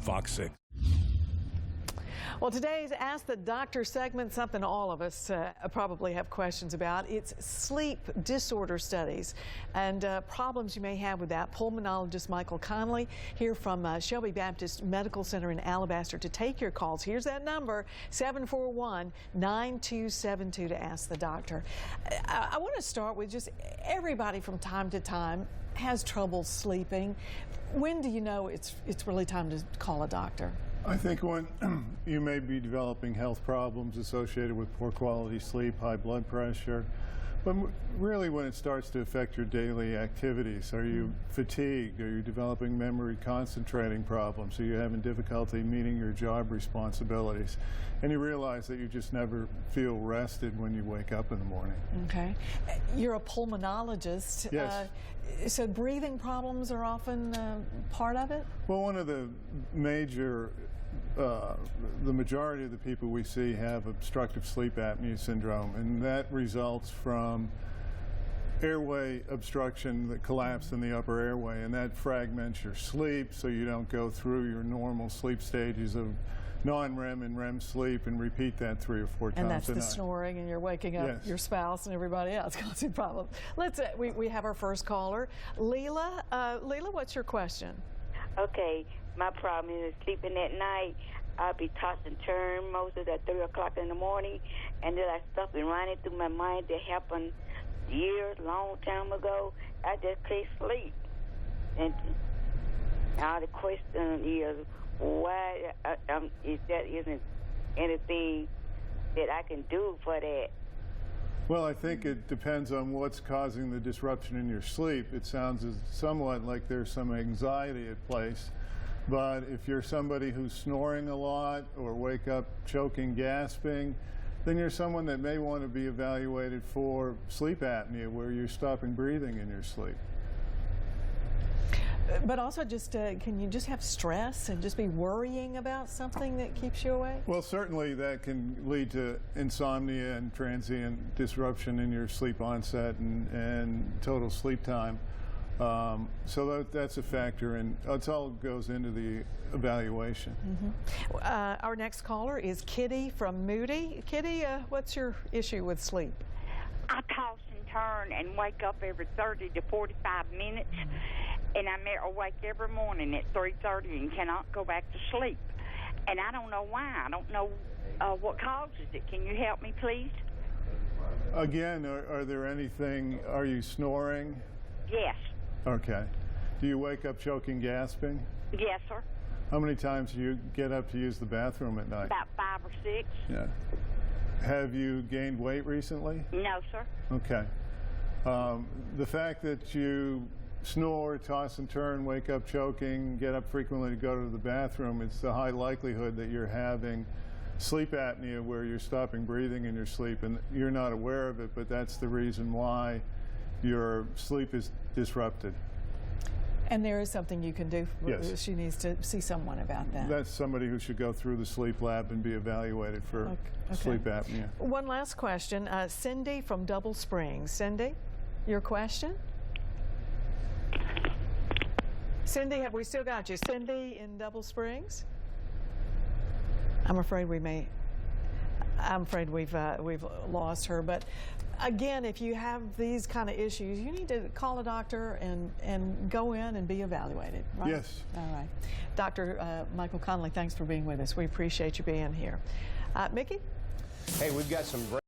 Fox 6. Well, today's Ask the Doctor segment, something all of us probably have questions about. It's sleep disorder studies and problems you may have with that. Pulmonologist Michael Connolly here from Shelby Baptist Medical Center in Alabaster to take your calls. Here's that number, 741-9272 to Ask the Doctor. I want to start with just everybody from time to time has trouble sleeping. When do you know it's really time to call a doctor? I think when you may be developing health problems associated with poor quality sleep, high blood pressure, but really when it starts to affect your daily activities. Are you fatigued? Are you developing memory concentrating problems? Are you having difficulty meeting your job responsibilities? And you realize that you just never feel rested when you wake up in the morning. Okay. You're a pulmonologist. Yes. So breathing problems are often part of it? Well, one of the major the majority of the people we see have obstructive sleep apnea syndrome, and that results from airway obstruction, that collapse in the upper airway, and that fragments your sleep so you don't go through your normal sleep stages of non-REM and REM sleep and repeat that 3 or 4 times a night. And that's the snoring, and you're waking up your spouse and everybody else causing problems. Let's we have our first caller, Leela. Leela, what's your question? Okay, my problem is sleeping at night. I'll be tossing and turn most of that 3 o'clock in the morning, and then stuff been running through my mind that happened years, long time ago. I just can't sleep. And now the question is, why if that isn't anything that I can do for that? Well, I think it depends on what's causing the disruption in your sleep. It sounds somewhat like there's some anxiety at place. But if you're somebody who's snoring a lot or wake up choking, gasping, then you're someone that may want to be evaluated for sleep apnea, where you're stopping breathing in your sleep. But also just, can you just have stress and just be worrying about something that keeps you awake? Well, certainly that can lead to insomnia and transient disruption in your sleep onset and total sleep time. So that's a factor, and it all goes into the evaluation. Our next caller is Kitty from Moody. Kitty, what's your issue with sleep? I toss and turn and wake up every 30 to 45 minutes, and I'm awake every morning at 3:30 and cannot go back to sleep. And I don't know why. I don't know what causes it. Can you help me, please? Again, are you snoring? Yes. Okay. Do you wake up choking, gasping? Yes, sir. How many times do you get up to use the bathroom at night? About 5 or 6. Yeah. Have you gained weight recently? No, sir. Okay. The fact that you snore, toss and turn, wake up choking, get up frequently to go to the bathroom, it's a high likelihood that you're having sleep apnea, where you're stopping breathing in your sleep, and you're not aware of it, but that's the reason why your sleep is disrupted. And there is something you can do. Yes. She needs to see someone about that. That's somebody who should go through the sleep lab and be evaluated for sleep apnea. One last question. Cindy from Double Springs. Cindy, your question? Cindy, have we still got you? Cindy in Double Springs? I'm afraid we've lost her, but again, if you have these kind of issues, you need to call a doctor and go in and be evaluated, right? Yes. All right. Dr. Michael Connolly, thanks for being with us. We appreciate you being here. Mickey? Hey, we've got some